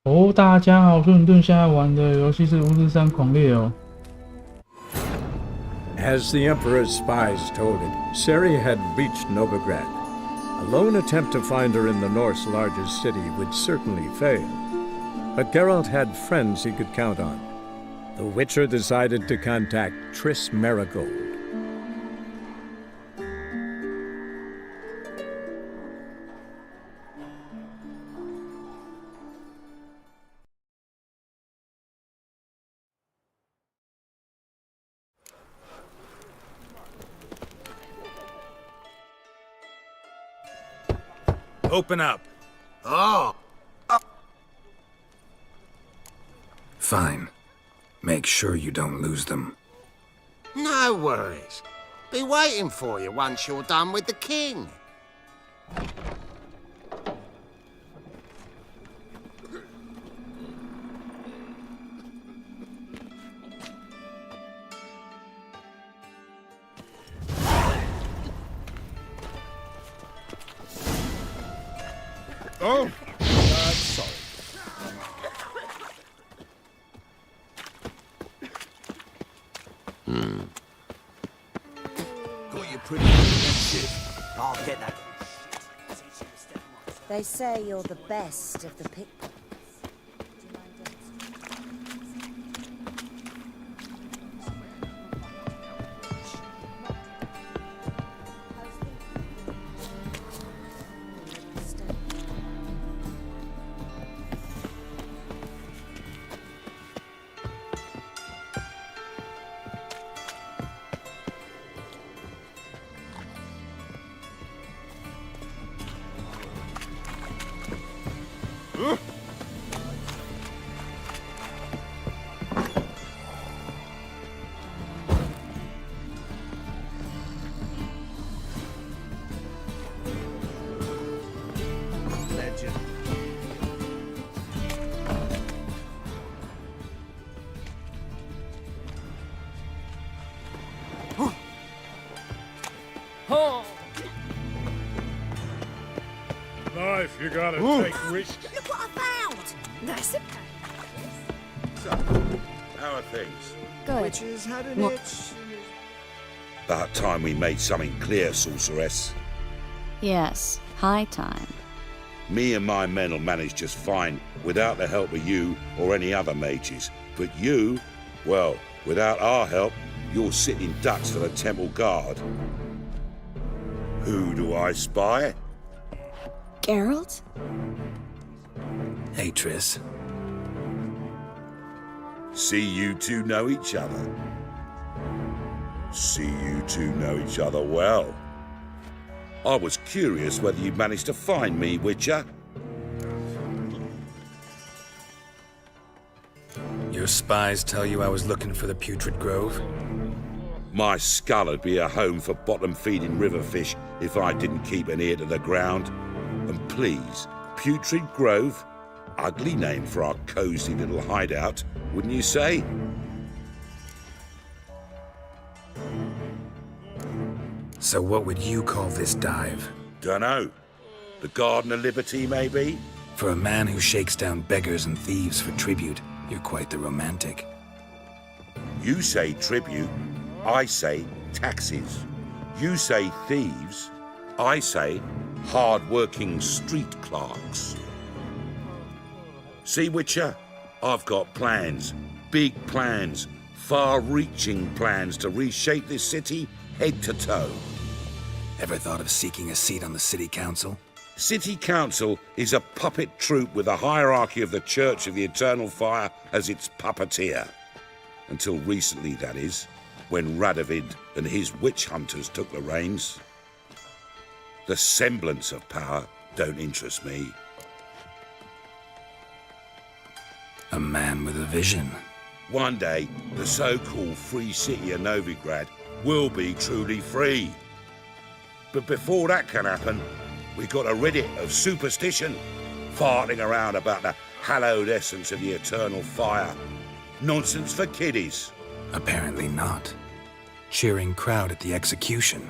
哦，大家好，我是顿顿，现在玩的游戏是《巫师三狂猎》哦。As the Emperor's spies told him, Ciri had reached Novigrad. A lone attempt to find her in the North's largest city would certainly fail. But Geralt had friends he could count on. The Witcher decided to contact Triss Merigold. Open up. Oh. Fine. Make sure you don't lose them. No worries. Be waiting for you once you're done with the king. Oh, I'm sorry. Got you pretty shit. I'll get that. They say you're the best of the pickpockets. Legend. Life, you gotta take risks. Look what I found! Nice. So, how are things? Good. Witches had an itch. About time we made something clear, sorceress. Yes, high time. Me and my men will manage just fine without the help of you or any other mages. But you, well, without our help, you're sitting ducks for the temple guard. Who do I spy? Geralt? Hey, Triss. See you two know each other. See you two know each other well. I was curious whether you'd managed to find me, Witcher. Your spies tell you I was looking for the Putrid Grove? My skull would be a home for bottom-feeding river fish if I didn't keep an ear to the ground. And please, Putrid Grove? Ugly name for our cozy little hideout, wouldn't you say? So what would you call this dive? Dunno. The Garden of Liberty, maybe? For a man who shakes down beggars and thieves for tribute, you're quite the romantic. You say tribute, I say taxes. You say thieves, I say hard-working street clerks. See, Witcher, I've got plans, big plans, far-reaching plans to reshape this city head to toe. Ever thought of seeking a seat on the city council? City Council is a puppet troupe with the hierarchy of the Church of the Eternal Fire as its puppeteer. Until recently, that is, when Radovid and his witch hunters took the reins. The semblance of power don't interest me. A man with a vision. One day, the so-called free city of Novigrad will be truly free. But before that can happen, we got a rid of superstition, farting around about the hallowed essence of the eternal fire. Nonsense for kiddies. Apparently not. Cheering crowd at the execution.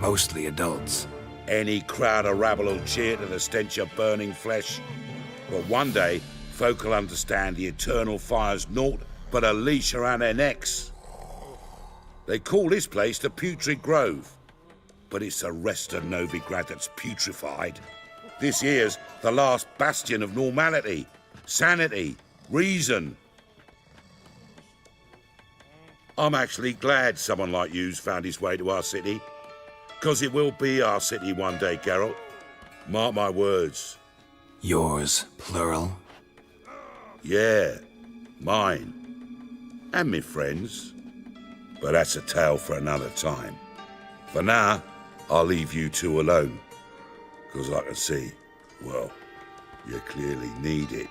Mostly adults. Any crowd of rabble will cheer to the stench of burning flesh. But one day, folk will understand the Eternal Fire's naught but a leash around their necks. They call this place the Putrid Grove, but it's the rest of Novigrad that's putrefied. This here's the last bastion of normality, sanity, reason. I'm actually glad someone like you's found his way to our city, 'cause it will be our city one day, Geralt. Mark my words. Yours, plural? Yeah, mine. And me friends. But that's a tale for another time. For now, I'll leave you two alone. 'Cause I can see, well, you clearly need it.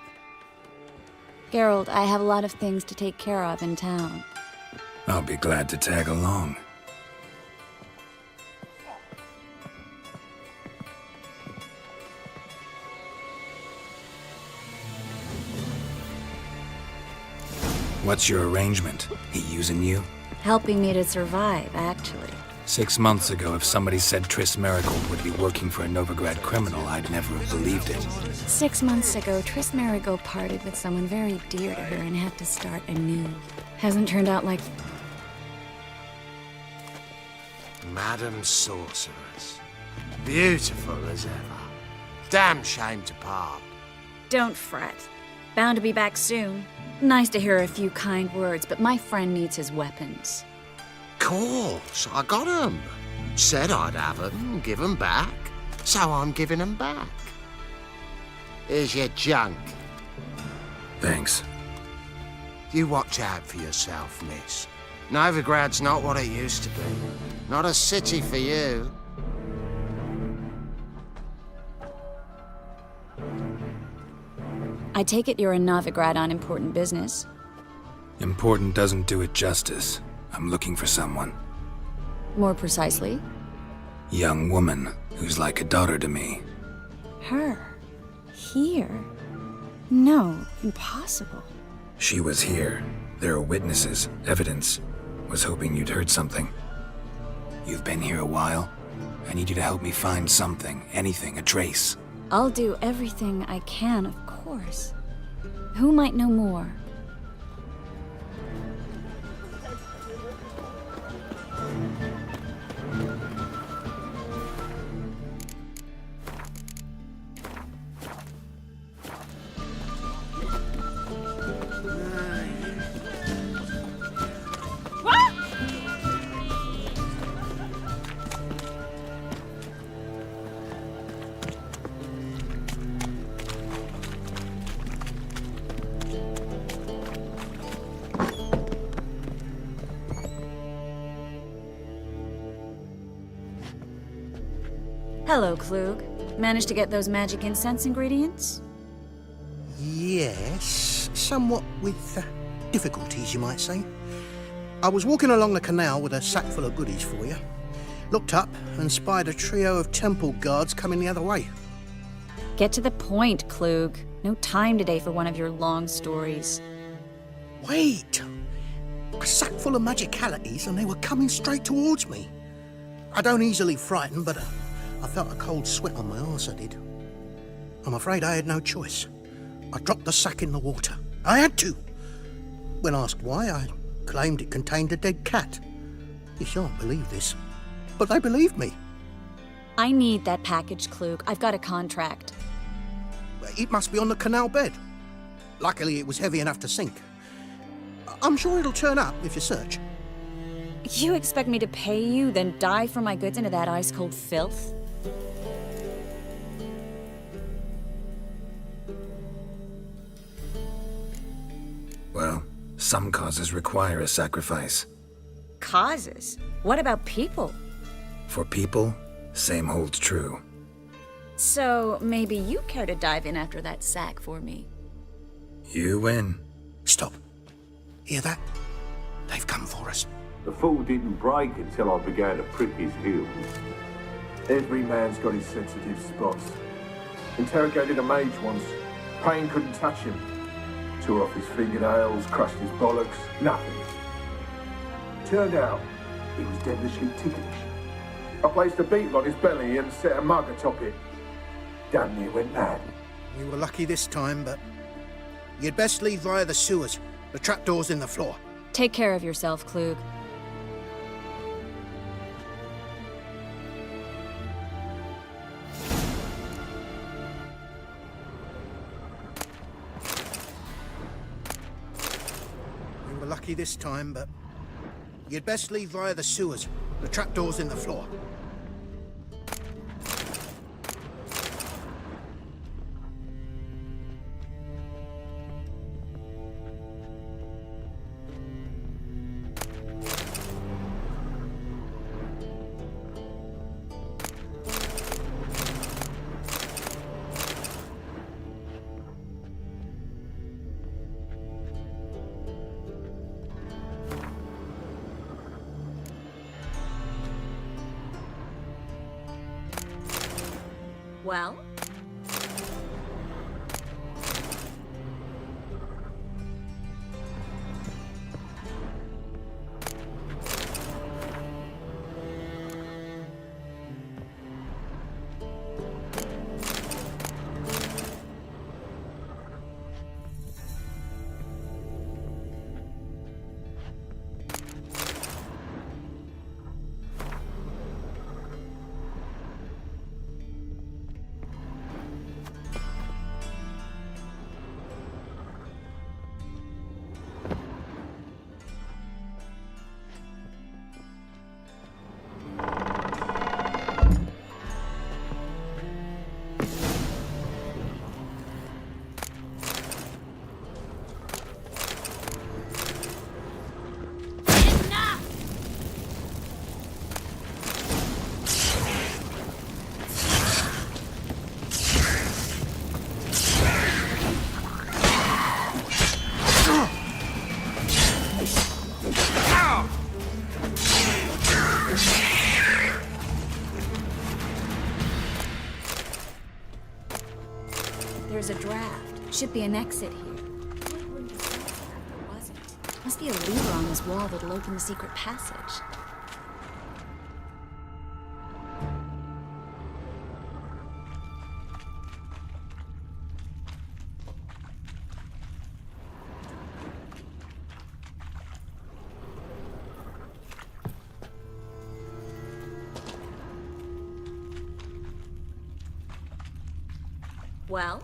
Geralt, I have a lot of things to take care of in town. I'll be glad to tag along. What's your arrangement? He using you? Helping me to survive, actually. 6 months ago, if somebody said Triss Merigold would be working for a Novigrad criminal, I'd never have believed it. 6 months ago, Triss Merigold parted with someone very dear to her and had to start anew. Hasn't turned out like... Madam Sorceress. Beautiful as ever. Damn shame to part. Don't fret. Bound to be back soon. Nice to hear a few kind words, but my friend needs his weapons. Course, I got 'em. Said I'd have 'em, give 'em back. So I'm giving 'em back. Here's your junk. Thanks. You watch out for yourself, miss. Novigrad's not what it used to be. Not a city for you. I take it you're in Novigrad on important business. Important doesn't do it justice. I'm looking for someone. More precisely? Young woman who's like a daughter to me. Her? Here? No, impossible. She was here. There are witnesses, evidence. Was hoping you'd heard something. You've been here a while. I need you to help me find something, anything, a trace. I'll do everything I can, of course. Who might know more? Hello, Klug. Managed to get those magic incense ingredients? Yes, somewhat with difficulties, you might say. I was walking along the canal with a sack full of goodies for you. Looked up and spied a trio of temple guards coming the other way. Get to the point, Klug. No time today for one of your long stories. Wait! A sack full of magicalities and they were coming straight towards me. I don't easily frighten, but I felt a cold sweat on my arse, I did. I'm afraid I had no choice. I dropped the sack in the water. I had to. When asked why, I claimed it contained a dead cat. You shan't believe this, but they believed me. I need that package, Klug. I've got a contract. It must be on the canal bed. Luckily, it was heavy enough to sink. I'm sure it'll turn up if you search. You expect me to pay you, then dive for my goods into that ice-cold filth? Well, some causes require a sacrifice. Causes? What about people? For people, same holds true. So, maybe you care to dive in after that sack for me? You win. Stop. Hear that? They've come for us. The fall didn't break until I began to prick his heels. Every man's got his sensitive spots. Interrogated a mage once. Pain couldn't touch him. Tore off his fingernails, crushed his bollocks, nothing. Turned out, he was devilishly ticklish. I placed a beetle on his belly and set a mug atop it. Damn near went mad. We were lucky this time, but You'd best leave via the sewers. The trapdoor's in the floor. Take care of yourself, Klug. We were lucky this time, but you'd best leave via the sewers. The trapdoor's in the floor. Well? There's a draft. Should be an exit here. There wasn't. Must be a lever on this wall that'll open the secret passage. Well?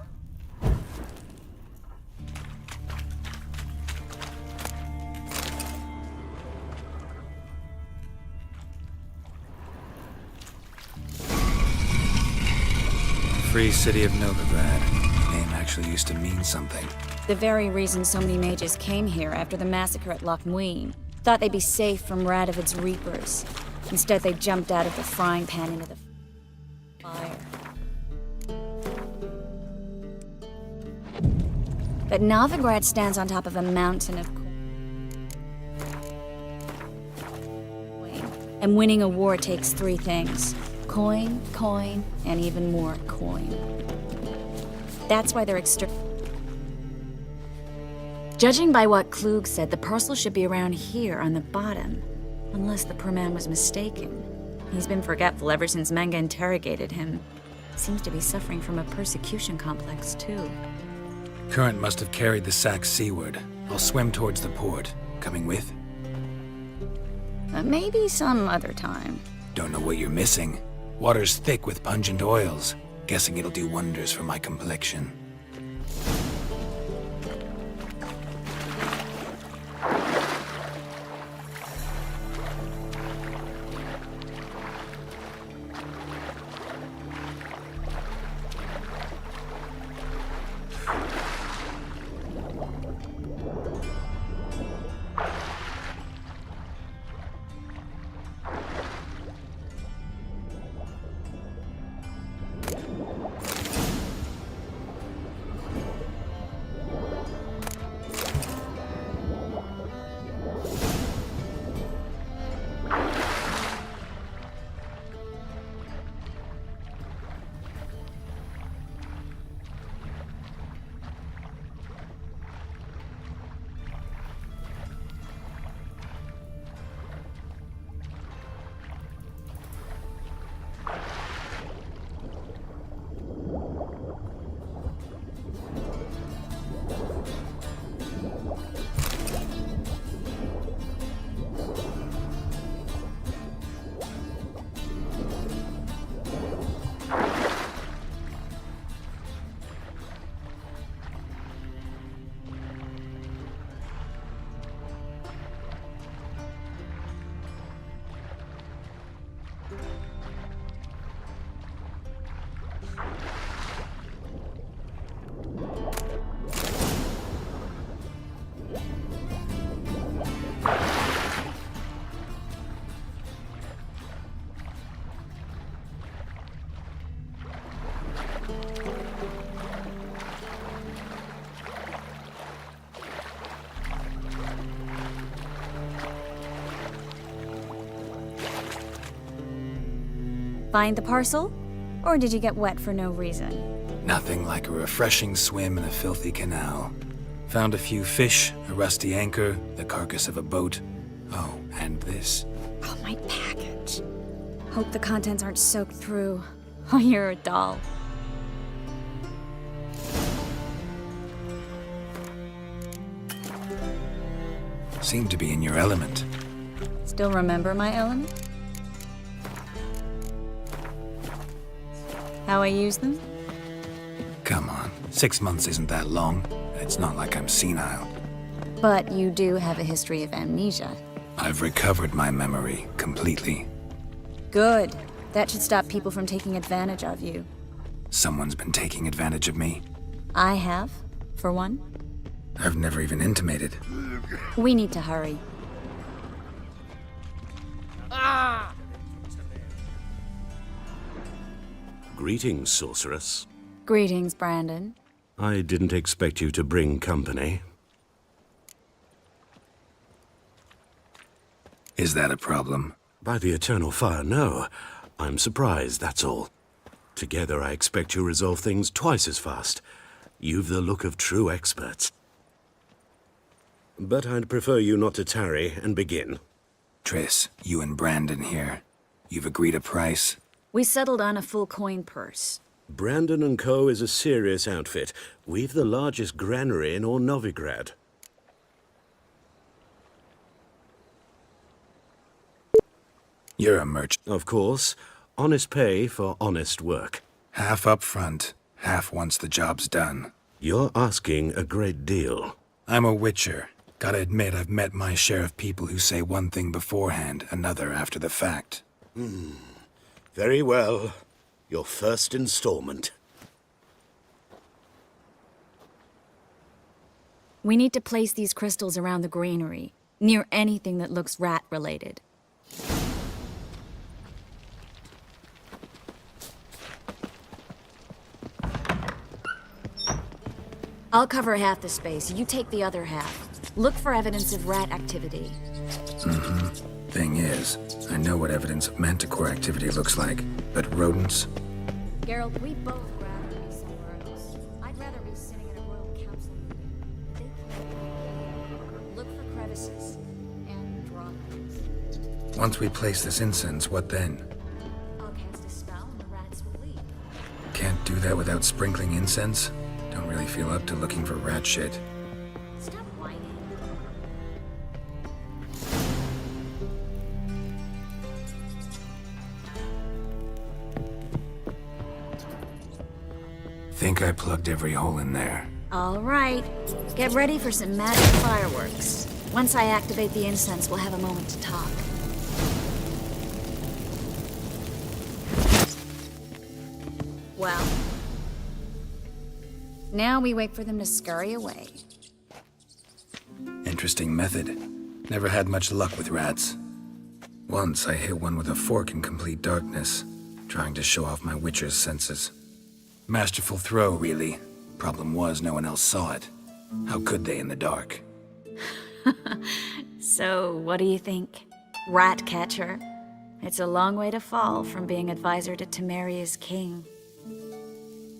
Free City of Novigrad. Name actually used to mean something. The very reason so many mages came here after the massacre at Loch Muin. Thought they'd be safe from Radovid's reapers. Instead, they jumped out of the frying pan into the fire. But Novigrad stands on top of a mountain of coin. And winning a war takes three things. Coin, coin, and even more coin. That's why they're Judging by what Klug said, the parcel should be around here on the bottom. Unless the poor man was mistaken. He's been forgetful ever since Manga interrogated him. Seems to be suffering from a persecution complex, too. Current must have carried the sack seaward. I'll swim towards the port. Coming with? Maybe some other time. Don't know what you're missing. Water's thick with pungent oils. Guessing it'll do wonders for my complexion. Find the parcel? Or did you get wet for no reason? Nothing like a refreshing swim in a filthy canal. Found a few fish, a rusty anchor, the carcass of a boat. Oh, and this. Oh, my package. Hope the contents aren't soaked through. Oh, you're a doll. Seem to be in your element. Still remember my element? How I use them? Come on, 6 months isn't that long, and it's not like I'm senile. But you do have a history of amnesia. I've recovered my memory completely. Good. That should stop people from taking advantage of you. Someone's been taking advantage of me. I have, for one. I've never even intimated. We need to hurry. Greetings, sorceress. Greetings, Brandon. I didn't expect you to bring company. Is that a problem? By the eternal fire, no. I'm surprised, that's all. Together, I expect you resolve things twice as fast. You've the look of true experts. But I'd prefer you not to tarry and begin. Triss, you and Brandon here. You've agreed a price? We settled on a full coin purse. Brandon & Co. is a serious outfit. We've the largest granary in all Novigrad. You're a merchant. Of course. Honest pay for honest work. Half up front, half once the job's done. You're asking a great deal. I'm a witcher. Gotta admit, I've met my share of people who say one thing beforehand, another after the fact. Very well. Your first installment. We need to place these crystals around the granary, near anything that looks rat-related. I'll cover half the space, you take the other half. Look for evidence of rat activity. Thing is, I know what evidence of manticore activity looks like, but rodents? Geralt, we both rather be somewhere else. I'd rather be sitting at a royal council meeting. They can't. Look for crevices and droplets. Once we place this incense, what then? I'll cast a spell and the rats will leave. Can't do that without sprinkling incense? Don't really feel up to looking for rat shit. Stop whining. Think I plugged every hole in there. All right. Get ready for some magic fireworks. Once I activate the incense, we'll have a moment to talk. Well, now we wait for them to scurry away. Interesting method. Never had much luck with rats. Once I hit one with a fork in complete darkness, trying to show off my witcher's senses. Masterful throw, really. Problem was, no one else saw it. How could they in the dark? So, what do you think? Rat catcher? It's a long way to fall from being advisor to Temeria's king.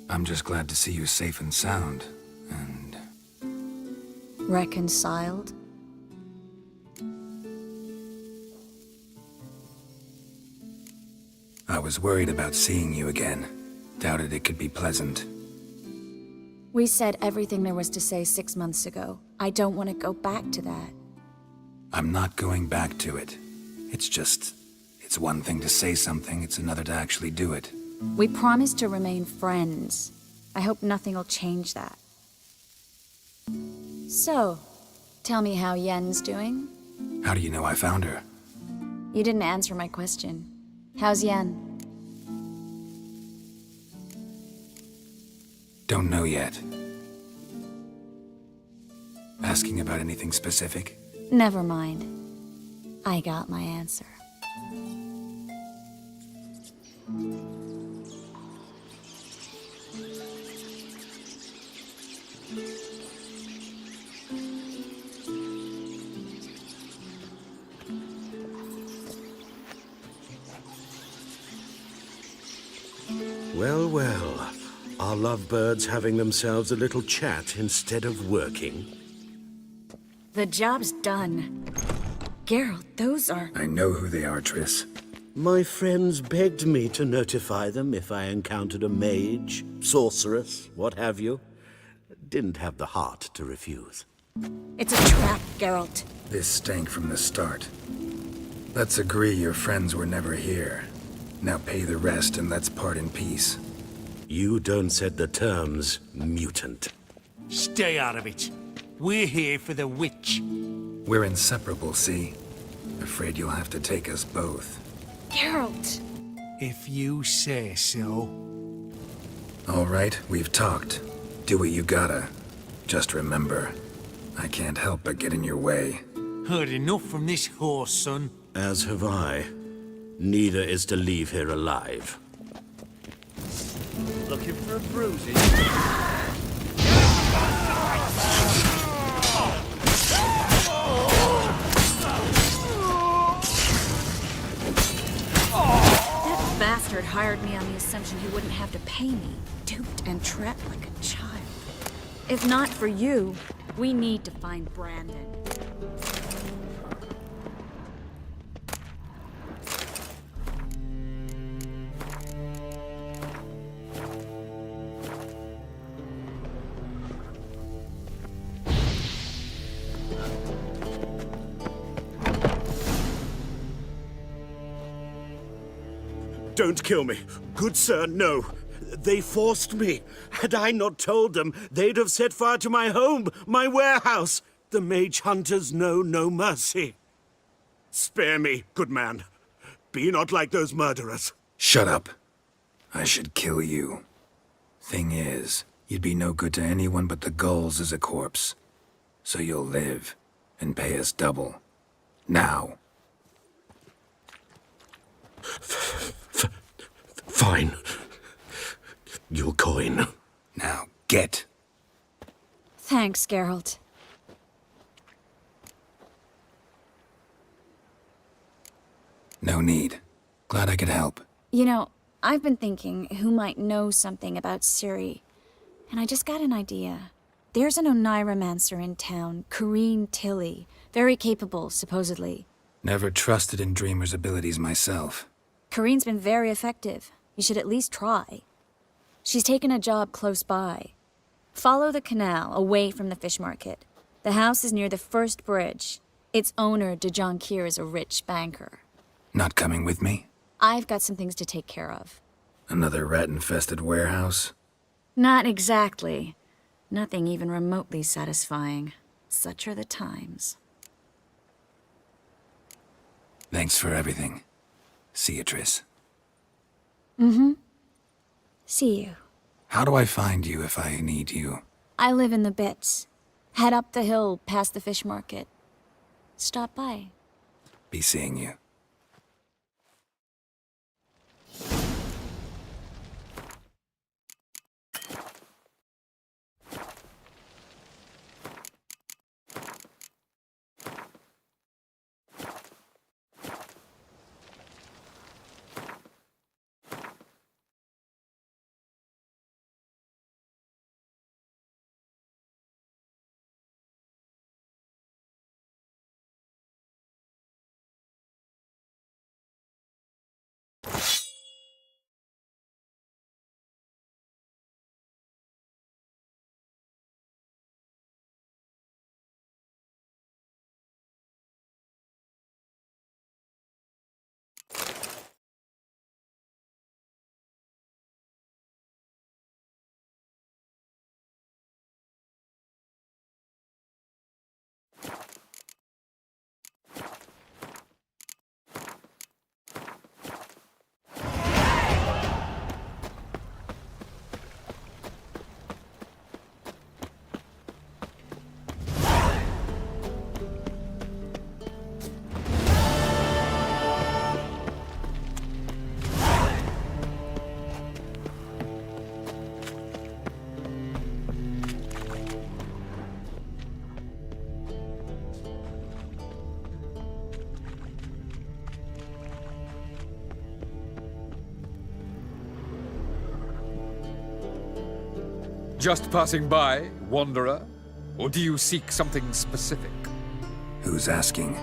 I'm just glad to see you safe and sound, and... Reconciled? I was worried about seeing you again. Doubted it could be pleasant. We said everything there was to say 6 months ago. I don't want to go back to that. I'm not going back to it. It's just... It's one thing to say something, it's another to actually do it. We promised to remain friends. I hope nothing will change that. So, tell me how Yen's doing? How do you know I found her? You didn't answer my question. How's Yen? Don't know yet. Asking about anything specific? Never mind. I got my answer. Well, well. Are lovebirds having themselves a little chat instead of working? The job's done. Geralt, those are... I know who they are, Triss. My friends begged me to notify them if I encountered a mage, sorceress, what have you. Didn't have the heart to refuse. It's a trap, Geralt. This stank from the start. Let's agree your friends were never here. Now pay the rest and let's part in peace. You don't set the terms, mutant. Stay out of it. We're here for the witch. We're inseparable, see? Afraid you'll have to take us both. Geralt! If you say so. All right, we've talked. Do what you gotta. Just remember, I can't help but get in your way. Heard enough from this horse, son. As have I. Neither is to leave here alive. Looking for a bruising? That bastard hired me on the assumption he wouldn't have to pay me. Duped and trapped like a child. If not for you, we need to find Brandon. Don't kill me. Good sir, no. They forced me. Had I not told them, they'd have set fire to my home, my warehouse. The mage hunters know no mercy. Spare me, good man. Be not like those murderers. Shut up. I should kill you. Thing is, you'd be no good to anyone but the gulls as a corpse. So you'll live, and pay us double. Now. Fine. Your coin. Now, get. Thanks, Geralt. No need. Glad I could help. You know, I've been thinking who might know something about Ciri, and I just got an idea. There's an Oneiromancer in town, Corrine Tilly. Very capable, supposedly. Never trusted in Dreamer's abilities myself. Corrine's been very effective. You should at least try. She's taken a job close by. Follow the canal, away from the fish market. The house is near the first bridge. Its owner, Dejon Kier, is a rich banker. Not coming with me? I've got some things to take care of. Another rat-infested warehouse? Not exactly. Nothing even remotely satisfying. Such are the times. Thanks for everything. See you, Triss. Mm-hmm. See you. How do I find you if I need you? I live in the Bits. Head up the hill past the fish market. Stop by. Be seeing you. just passing by, wanderer? Or do you seek something specific? Who's asking?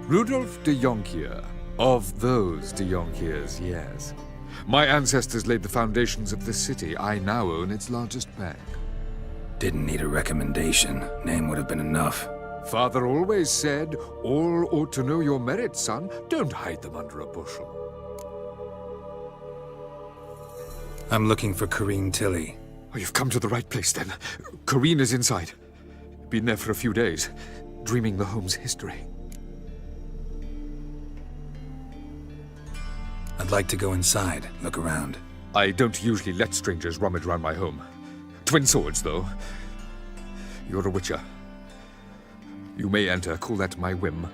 Rudolf de Jonkier. Of those de Jonkiers, yes. My ancestors laid the foundations of this city. I now own its largest bank. Didn't need a recommendation. Name would have been enough. Father always said, all ought to know your merits, son. Don't hide them under a bushel. I'm looking for Corrine Tilly. Oh, you've come to the right place, then. Corrine is inside. Been there for a few days, dreaming the home's history. I'd like to go inside, look around. I don't usually let strangers rummage around my home. Twin swords, though. You're a witcher. You may enter, call that my whim.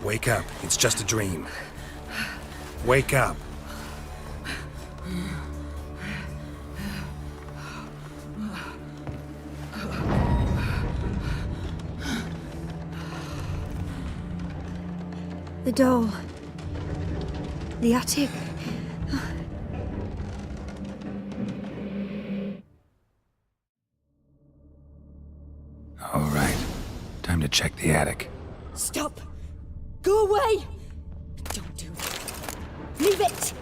Wake up. It's just a dream. Wake up. The door. The attic. All right. Time to check the attic. Stop! Go away! Don't do that. Leave it!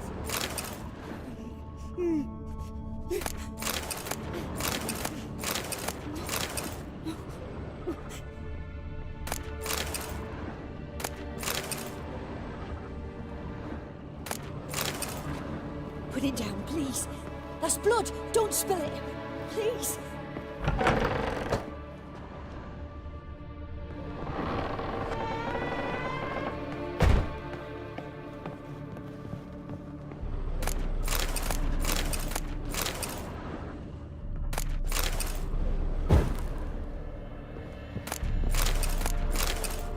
Put it down, please. That's blood. Don't spill it. Please.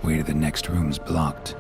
Way to the next room's blocked.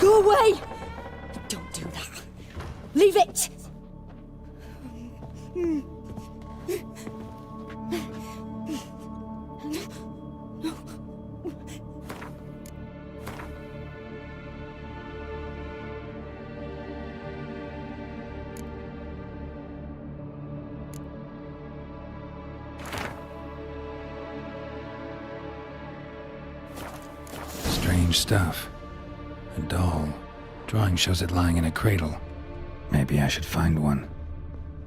Go away! Don't do that. Leave it! Strange stuff. A doll. Drawing shows it lying in a cradle. Maybe I should find one.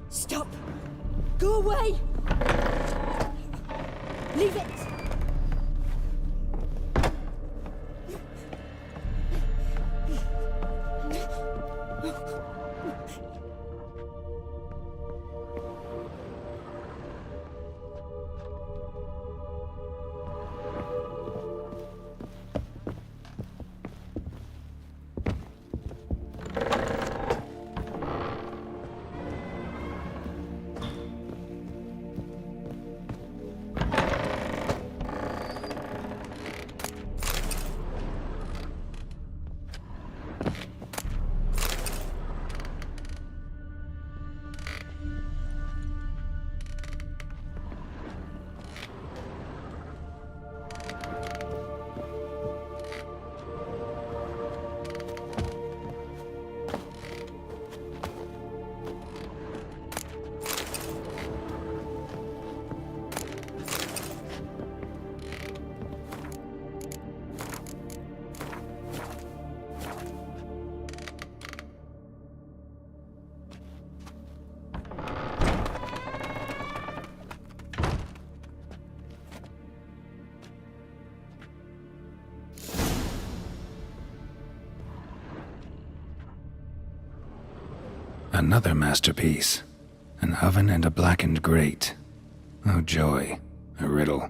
Stop! Go away! Leave it! Another masterpiece. An oven and a blackened grate. Oh joy. A riddle.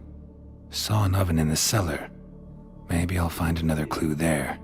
Saw an oven in the cellar. Maybe I'll find another clue there.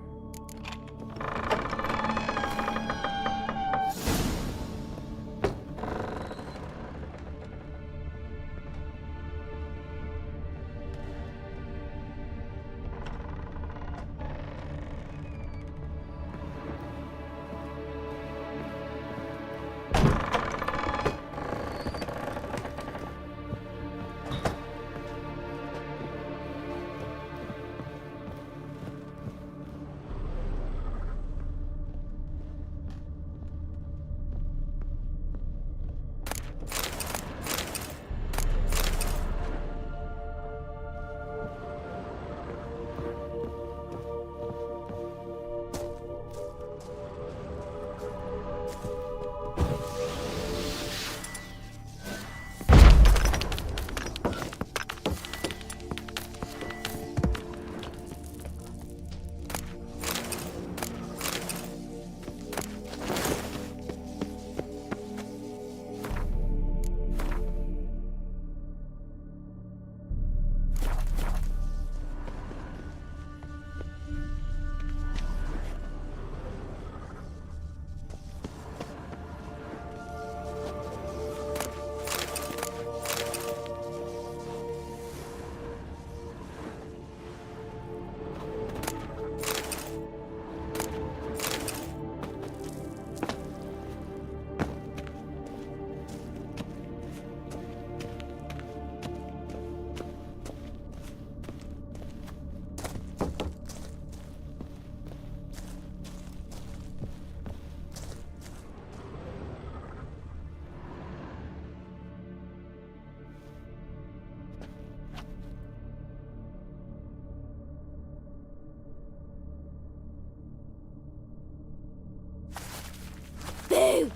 Boo!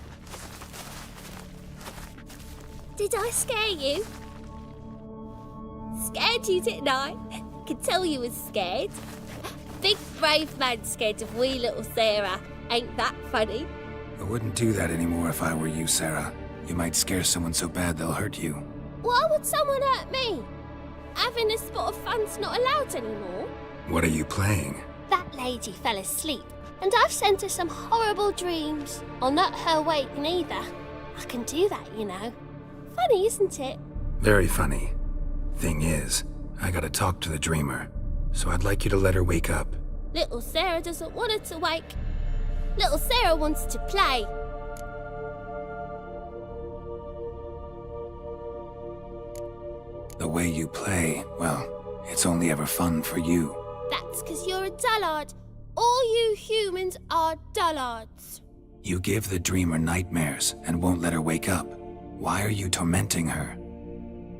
Did I scare you? Scared you, didn't I? Could tell you was scared. Big brave man scared of wee little Sarah. Ain't that funny? I wouldn't do that anymore if I were you, Sarah. You might scare someone so bad they'll hurt you. Why would someone hurt me? Having a spot of fun's not allowed anymore. What are you playing? That lady fell asleep, and I've sent her some horrible dreams. I'll not her wake neither. I can do that, you know. Funny, isn't it? Very funny. Thing is, I gotta talk to the dreamer, so I'd like you to let her wake up. Little Sarah doesn't want her to wake. Little Sarah wants to play. The way you play, well, it's only ever fun for you. That's 'cause you're a dullard. All you humans are dullards. You give the dreamer nightmares and won't let her wake up. Why are you tormenting her?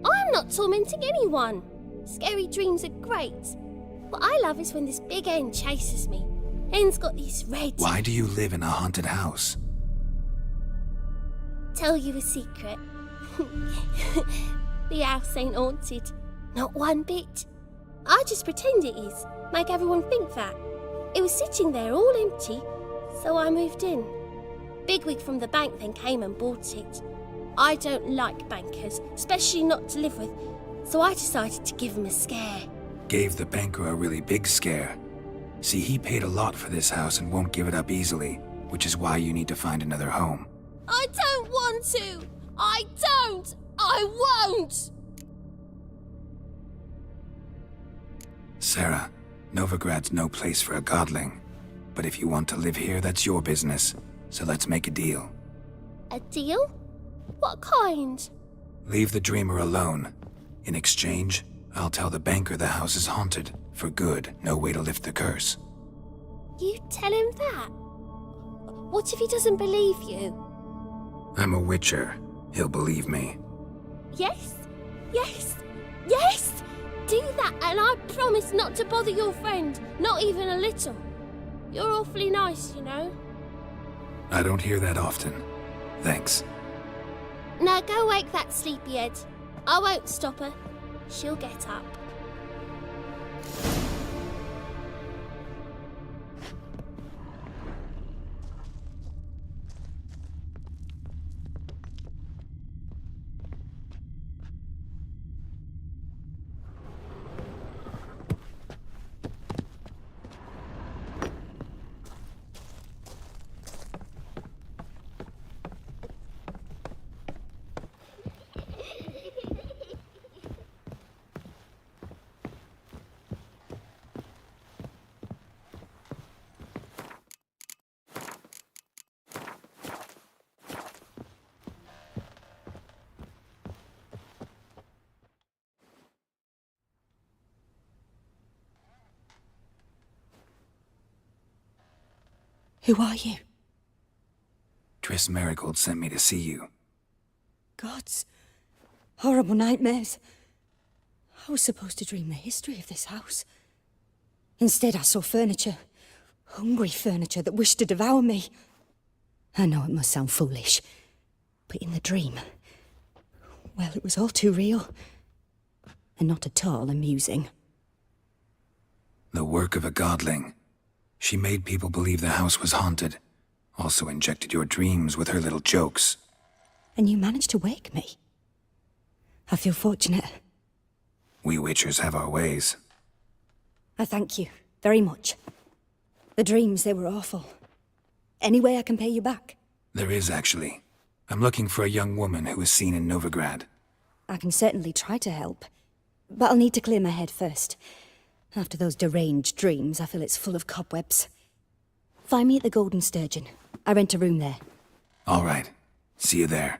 I'm not tormenting anyone. Scary dreams are great. What I love is when this big hen chases me. Hen's got these red... Why do you live in a haunted house? Tell you a secret. The house ain't haunted. Not one bit. I just pretend it is. Make everyone think that. It was sitting there all empty, so I moved in. Bigwig from the bank then came and bought it. I don't like bankers, especially not to live with, so I decided to give him a scare. Gave the banker a really big scare. See, he paid a lot for this house and won't give it up easily, which is why you need to find another home. I don't want to! I don't! I won't! Sarah, Novigrad's no place for a godling. But if you want to live here, that's your business. So let's make a deal. A deal? What kind? Leave the dreamer alone. In exchange, I'll tell the banker the house is haunted. For good, no way to lift the curse. You tell him that? What if he doesn't believe you? I'm a witcher. He'll believe me. Yes? Yes? Yes! Do that and I promise not to bother your friend. Not even a little. You're awfully nice, you know. I don't hear that often. Thanks. Now go wake that sleepyhead. I won't stop her. She'll get up. Who are you? Triss Marigold sent me to see you. Gods. Horrible nightmares. I was supposed to dream the history of this house. Instead, I saw furniture. Hungry furniture that wished to devour me. I know it must sound foolish, but in the dream, well, it was all too real. And not at all amusing. The work of a godling. She made people believe the house was haunted. Also injected your dreams with her little jokes. And you managed to wake me. I feel fortunate. We witchers have our ways. I thank you very much. The dreams, they were awful. Any way I can pay you back? There is, actually. I'm looking for a young woman who was seen in Novigrad. I can certainly try to help. But I'll need to clear my head first. After those deranged dreams, I feel it's full of cobwebs. Find me at the Golden Sturgeon. I rent a room there. All right. See you there.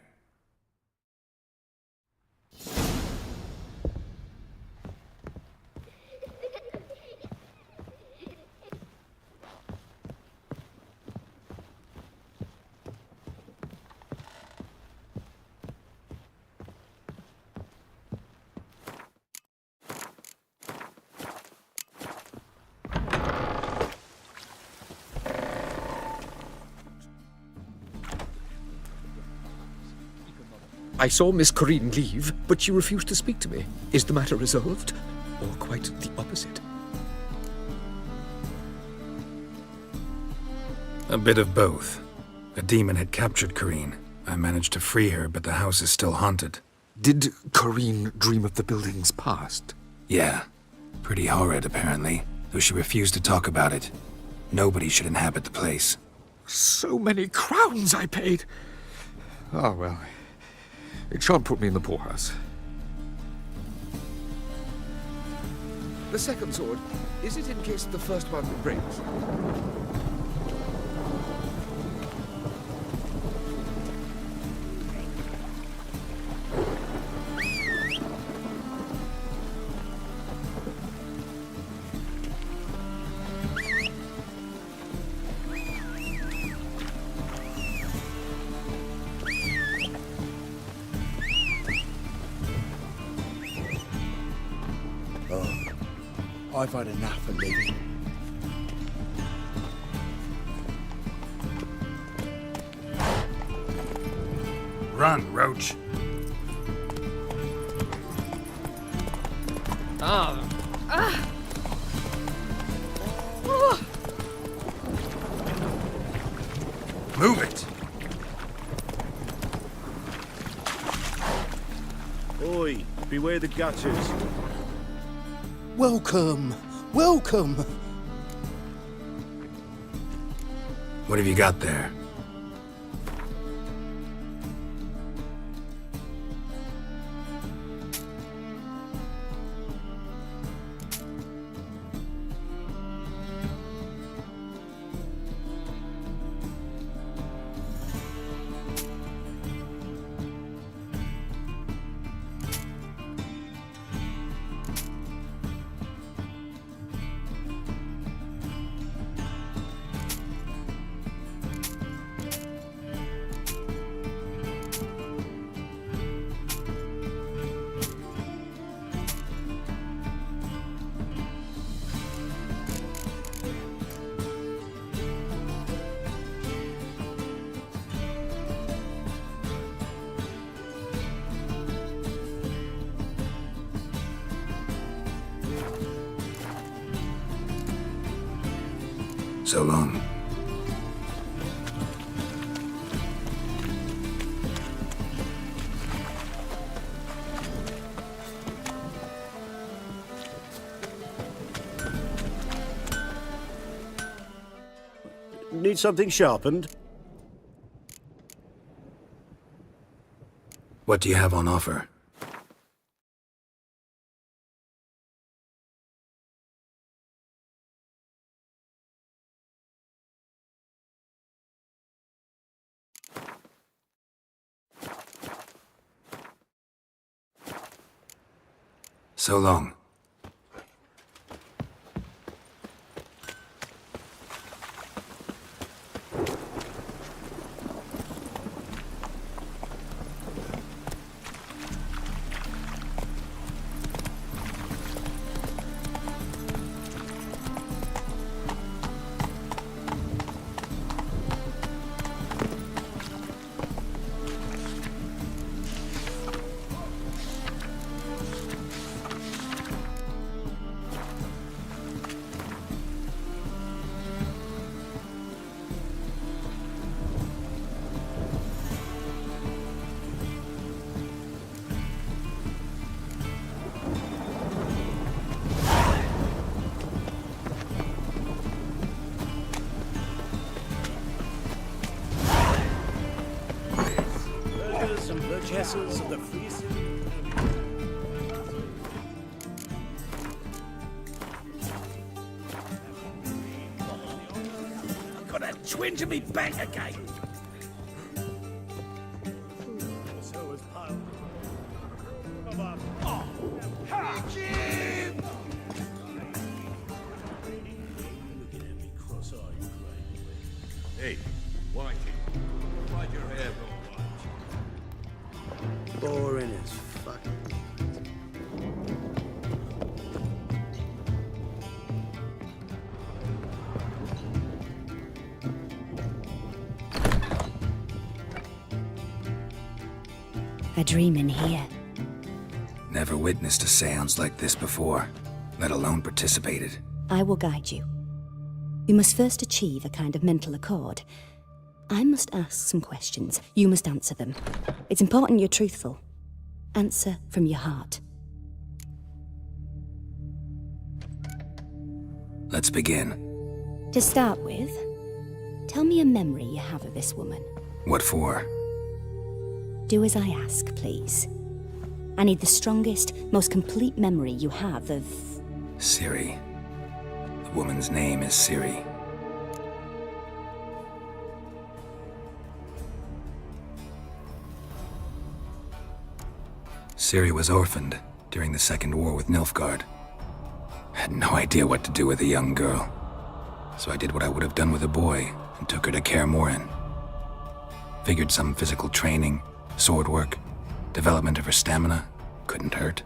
I saw Miss Corinne leave, but she refused to speak to me. Is the matter resolved? Or quite the opposite? A bit of both. A demon had captured Corinne. I managed to free her, but the house is still haunted. Did Corinne dream of the building's past? Yeah. Pretty horrid, apparently, though she refused to talk about it. Nobody should inhabit the place. So many crowns I paid! Oh, well. It shan't put me in the poorhouse. The second sword, is it in case the first one breaks? I've had enough of living. Run, Roach. Move it. Oi, beware the gutters. Welcome, welcome. What have you got there? So long. Need something sharpened? What do you have on offer? So long. Burgesses of the Free City. I've got a twinge in me back again. So is Pile. Hey, Whitey, why'd your hair go white? Boring as fuck. A dream in here. Never witnessed a seance like this before, let alone participated. I will guide you. We must first achieve a kind of mental accord. I must ask some questions. You must answer them. It's important you're truthful. Answer from your heart. Let's begin. To start with, tell me a memory you have of this woman. What for? Do as I ask, please. I need the strongest, most complete memory you have of... Ciri. The woman's name is Ciri. Ciri was orphaned during the Second War with Nilfgaard. I had no idea what to do with a young girl, so I did what I would have done with a boy and took her to Kaer Morhen. Figured some physical training, sword work, development of her stamina couldn't hurt.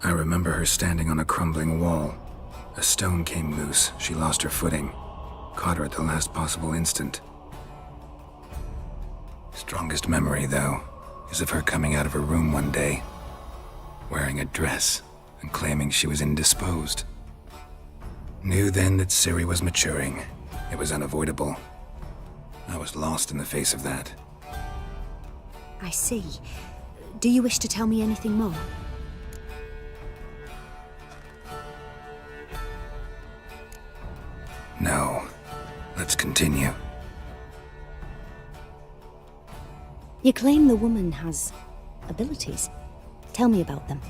I remember her standing on a crumbling wall. A stone came loose, she lost her footing, caught her at the last possible instant. Strongest memory, though, is of her coming out of her room one day, wearing a dress and claiming she was indisposed. Knew then that Ciri was maturing. It was unavoidable. I was lost in the face of that. I see. Do you wish to tell me anything more? No. Let's continue. You claim the woman has abilities. Tell me about them.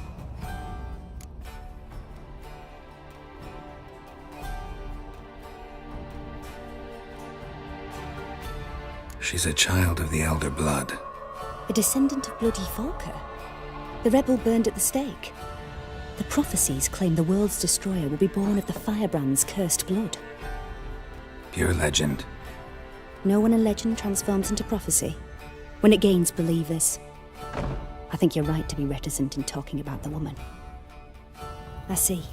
She's a child of the Elder Blood. A descendant of bloody Volker. The rebel burned at the stake. The prophecies claim the world's destroyer will be born of the firebrand's cursed blood. Pure legend. Know when a legend transforms into prophecy? When it gains believers. I think you're right to be reticent in talking about the woman. I see.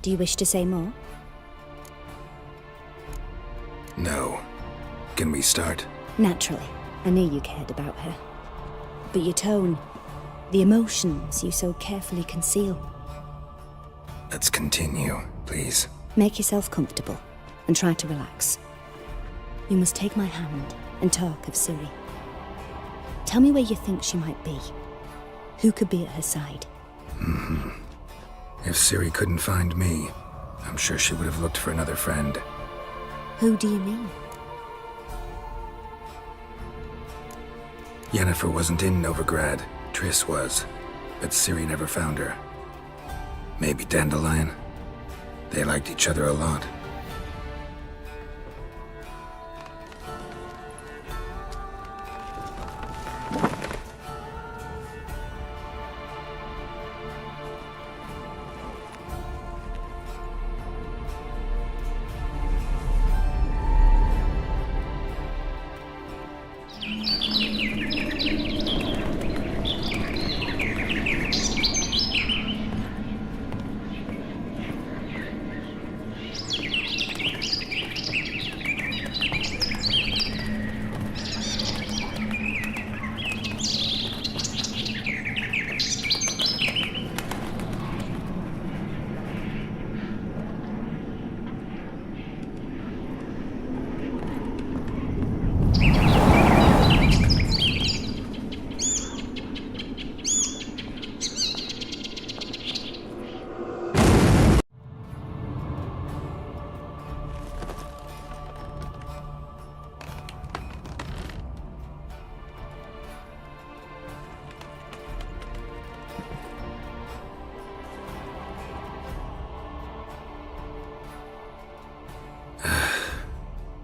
Do you wish to say more? No. Can we start? Naturally. I knew you cared about her. But your tone, the emotions you so carefully conceal. Let's continue, please. Make yourself comfortable and try to relax. You must take my hand and talk of Ciri. Tell me where you think she might be. Who could be at her side? If Ciri couldn't find me, I'm sure she would have looked for another friend. Who do you mean? Yennefer wasn't in Novigrad. Triss was. But Ciri never found her. Maybe Dandelion? They liked each other a lot.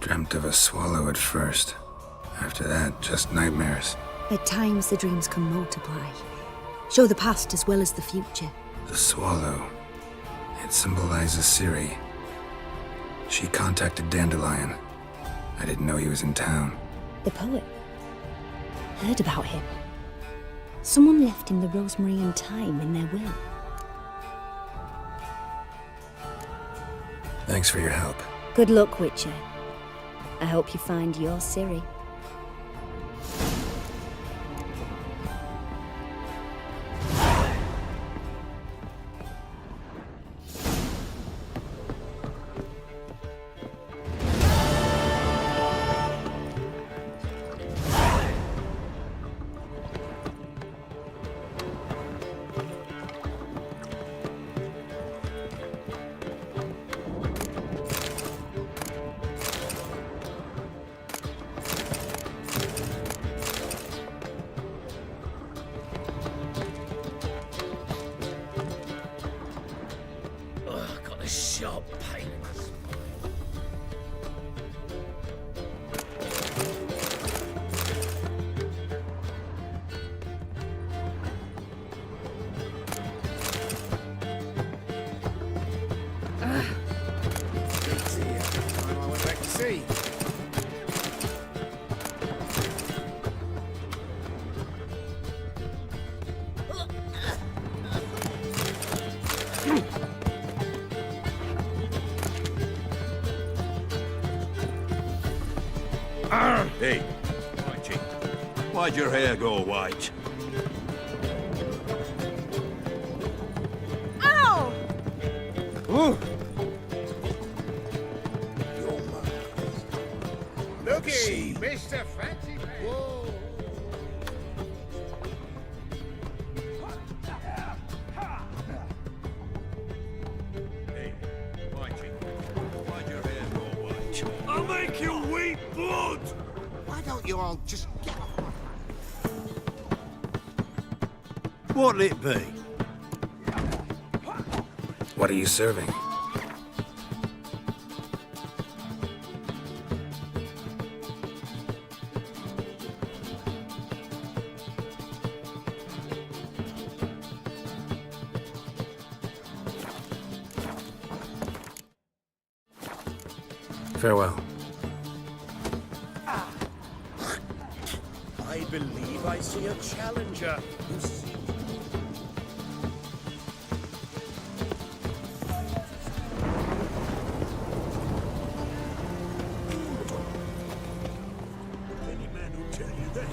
Dreamt of a swallow at first. After that, just nightmares. At times, the dreams can multiply. Show the past as well as the future. The swallow. It symbolizes Ciri. She contacted Dandelion. I didn't know he was in town. The poet. Heard about him. Someone left him the rosemary and thyme in their will. Thanks for your help. Good luck, Witcher. I hope you find your Ciri. a sharp pain in the spine. Hey, Whitey, why'd your hair go white? Ow! Ooh. Looky, Mr. Fancy Man. Whoa. Hey, Whitey, why'd your hair go white? I'll make you weep blood! Why don't you all just get off? What'll it be? What are you serving? Farewell. I believe I see a challenger who sees... Any man who'll tell you that.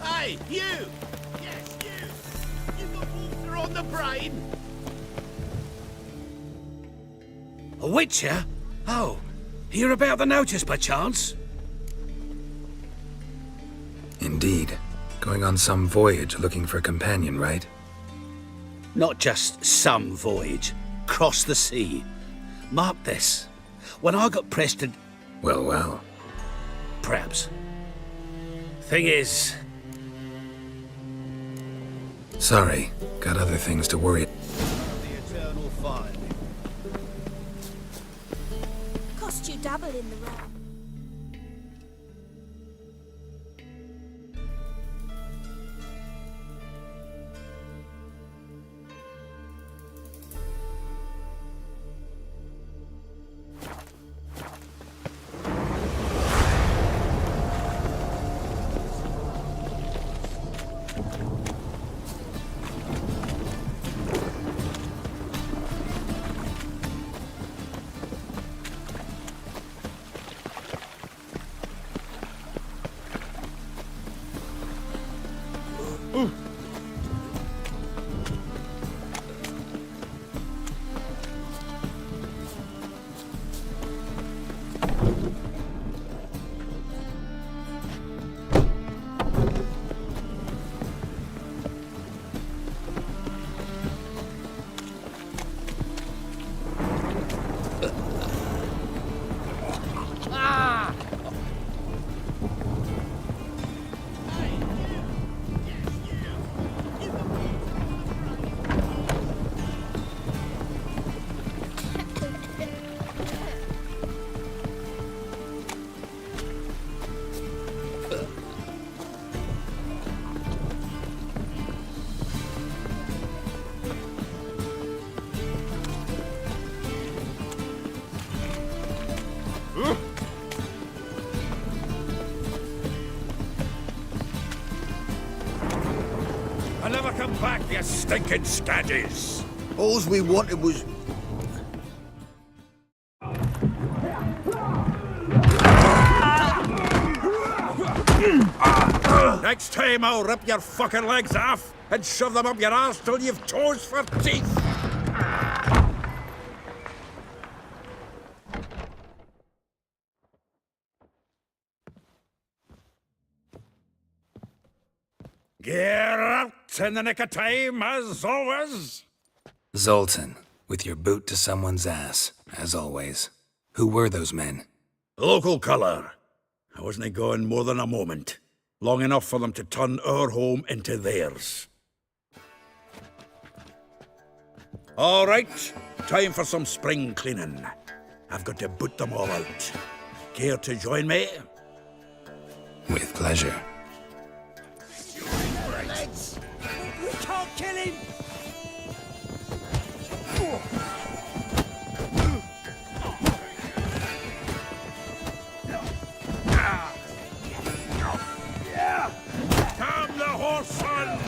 Hey, you! Yes, you! You got water on the brain? A witcher? Oh, hear about the notice, perchance? Indeed. Going on some voyage looking for a companion, right? Not just some voyage. Cross the sea. Mark this. When I got pressed to... Well, well. Perhaps. Thing is... Sorry. Got other things to worry. The eternal fire. Cost you double in the run. I never come back, you stinking staggies! All we wanted was... Next time I'll rip your fucking legs off and shove them up your arse till you've toes for teeth! Get out in the nick of time, as always! Zoltan, with your boot to someone's ass, as always. Who were those men? Local colour. I wasn't gone more than a moment. Long enough for them to turn our home into theirs. All right, time for some spring cleaning. I've got to boot them all out. Care to join me? With pleasure. We can't kill him! Calm the horse, son!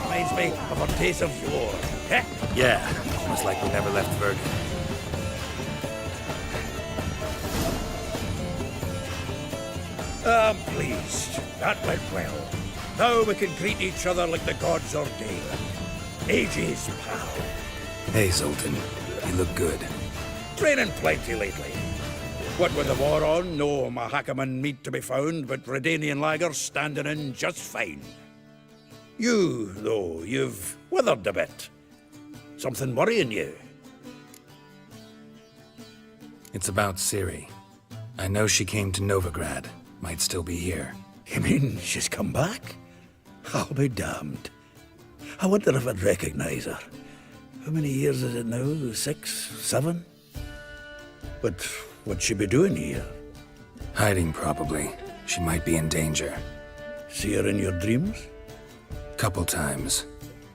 Reminds me of our days of yore. Heh? Yeah, almost like we never left Bergen. I'm pleased. That went well. Now we can greet each other like the gods ordained. Ages, pal. Hey, Zoltan. You look good. Training plenty lately. What with the war on, no Mahakaman meat to be found, but Redanian lagers standing in just fine. You, though, you've withered a bit. Something worrying you? It's about Ciri. I know she came to Novigrad. Might still be here. You mean she's come back? I'll be damned. I wonder if I'd recognize her. How many years is it now? 6, 7? But what'd she be doing here? Hiding, probably. She might be in danger. See her in your dreams? Couple times.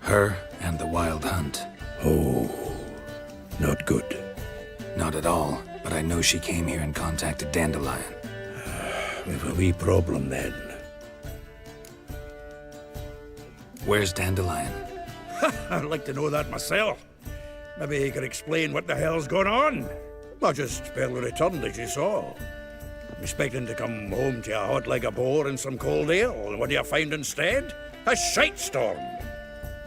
Her and the Wild Hunt. Oh, not good. Not at all, but I know she came here and contacted Dandelion. We've a wee problem then. Where's Dandelion? I'd like to know that myself. Maybe he could explain what the hell's going on. I just barely returned, as you saw. I'm expecting to come home to a hot like a boar and some cold ale, and what do you find instead? A shite storm.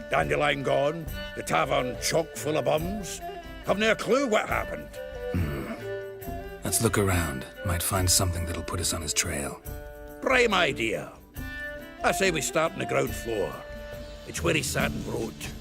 Dandelion gone, the tavern chock full of bums. Haven't a clue what happened. Let's look around. Might find something that'll put us on his trail. Prime idea. I say we start on the ground floor. It's where he sat and wrote.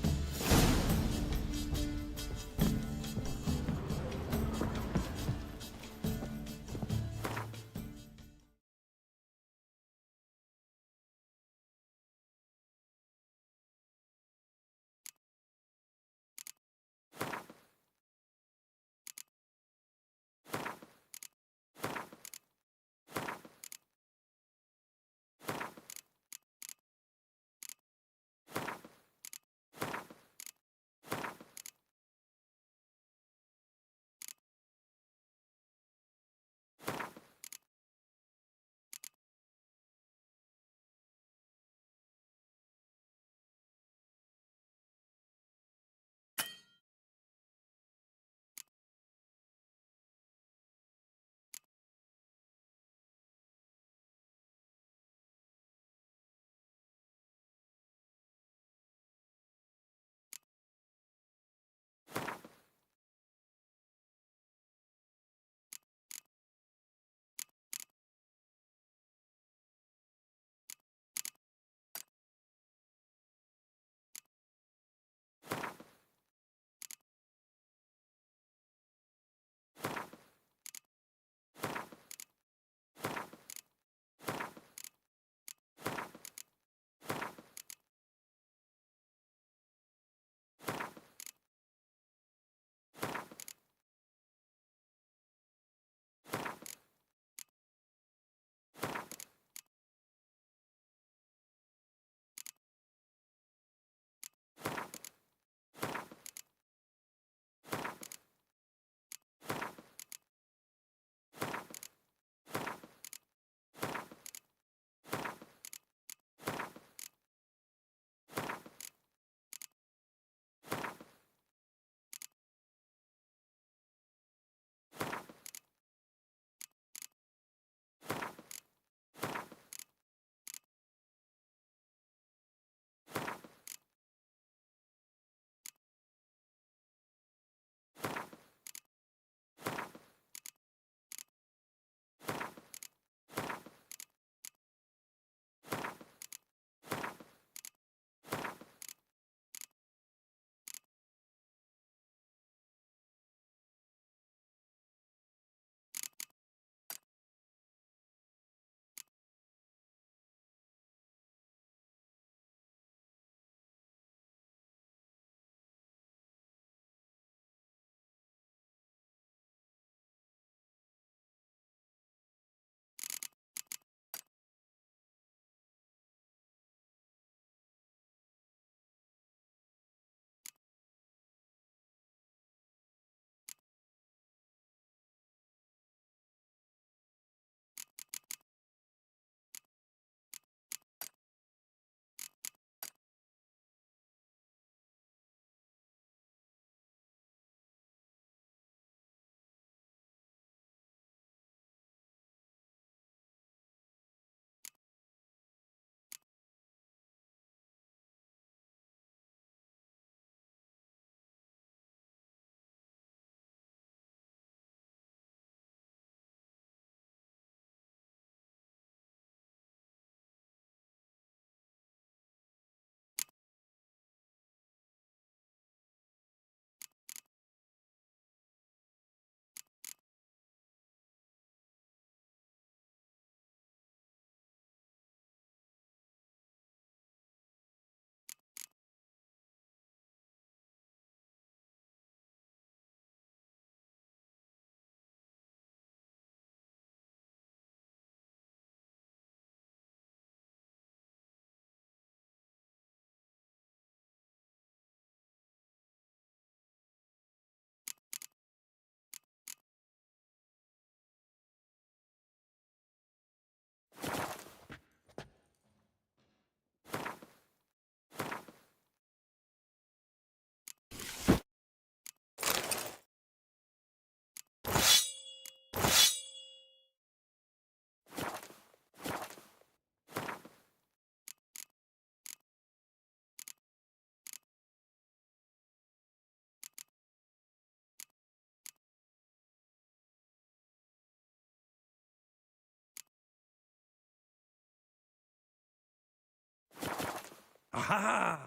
Aha!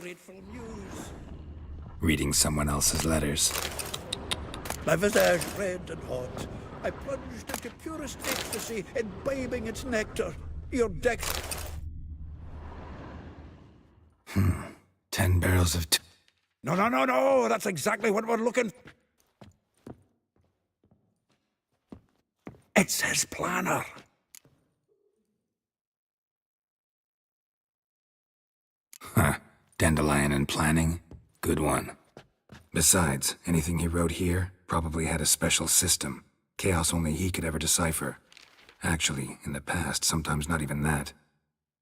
Grateful news. Reading someone else's letters. My visage red and hot. I plunged into purest ecstasy, imbibing its nectar. Your deck. 10 barrels of No, no, no, no! That's exactly what we're looking. It says planner. Huh. Dandelion and planning? Good one. Besides, anything he wrote here probably had a special system. Chaos only he could ever decipher. Actually, in the past, sometimes not even that.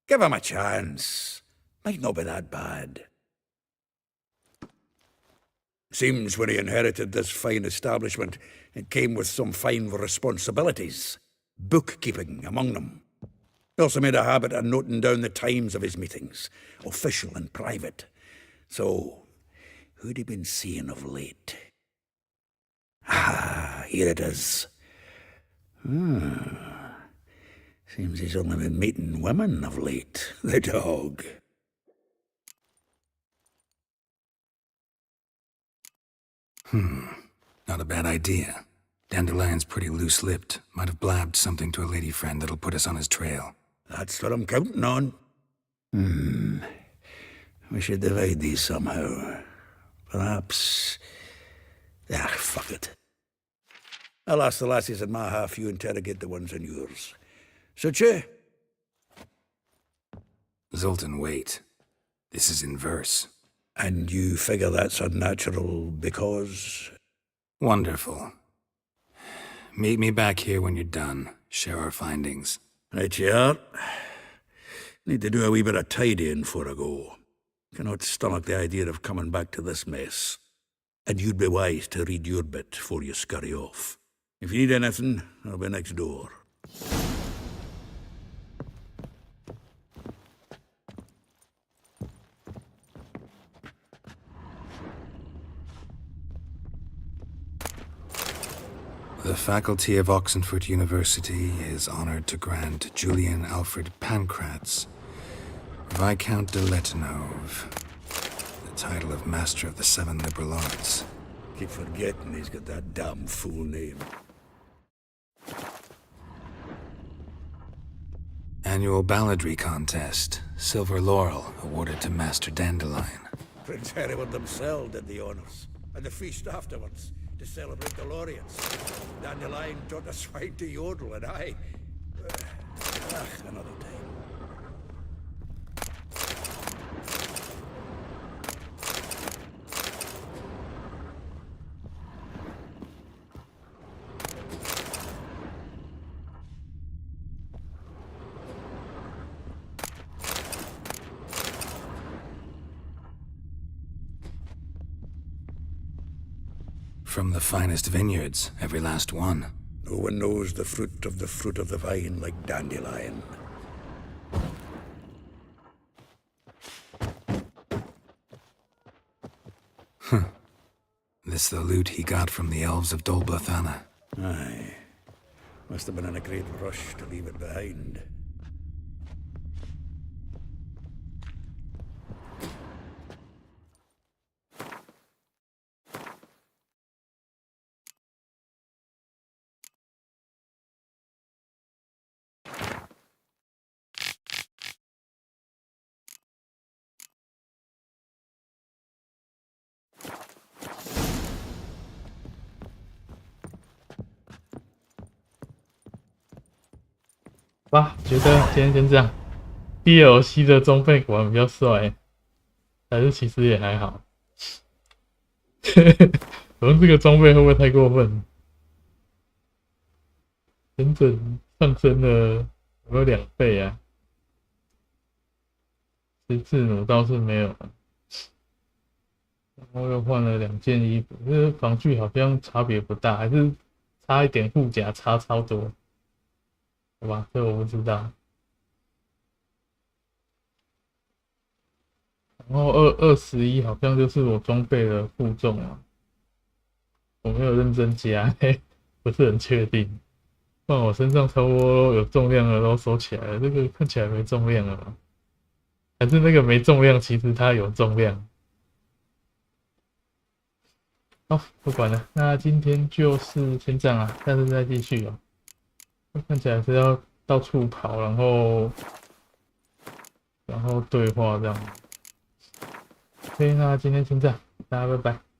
Give him a chance. Might not be that bad. Seems when he inherited this fine establishment, it came with some fine responsibilities. Bookkeeping among them. He also made a habit of noting down the times of his meetings, official and private. So, who'd he been seeing of late? Ah, here it is. Seems he's only been meeting women of late, the dog. Not a bad idea. Dandelion's pretty loose-lipped. Might have blabbed something to a lady friend that'll put us on his trail. That's what I'm counting on. We should divide these somehow. Perhaps... fuck it. I'll ask the lassies in my half, you interrogate the ones in yours. Suit you? Zoltan, wait. This is in verse. And you figure that's unnatural because... Wonderful. Meet me back here when you're done. Share our findings. Right you are. Need to do a wee bit of tidying before I go. Cannot stomach the idea of coming back to this mess. And you'd be wise to read your bit before you scurry off. If you need anything, I'll be next door. The faculty of Oxenford University is honored to grant Julian Alfred Pancratz, Viscount de Letenove, the title of Master of the Seven Liberal Arts. Keep forgetting he's got that damn full name. Annual balladry contest. Silver laurel awarded to Master Dandelion. Prince Hereward themselves did the honors, and the feast afterwards, to celebrate the laureates. Dandelion taught the swine to yodel, and I... another time. From the finest vineyards, every last one. No one knows the fruit of the vine like Dandelion. This the loot he got from the elves of Dol Blathanna. Aye. Must have been in a great rush to leave it behind.吧，觉得今天先这样。DLC 的装备果然比较帅，但是其实也还好。我用这个装备会不会太过分？整整上升了有没有2倍啊？十字弩倒是没有，然后又换了2件衣服，这个防具好像差别不大，还是差一点护甲差超多。好吧，这我不知道。然然后21好像就是我装备的负重啊，我没有认真加，不是很确定。不然我身上差不多有重量的都收起来了，这个看起来没重量了吧？还是那个没重量，其实它有重量。好，不管了，那今天就是先这样啊，下次再继续哦。看起来是要到处跑，然后对话这样。OK，那今天先这样，大家拜拜。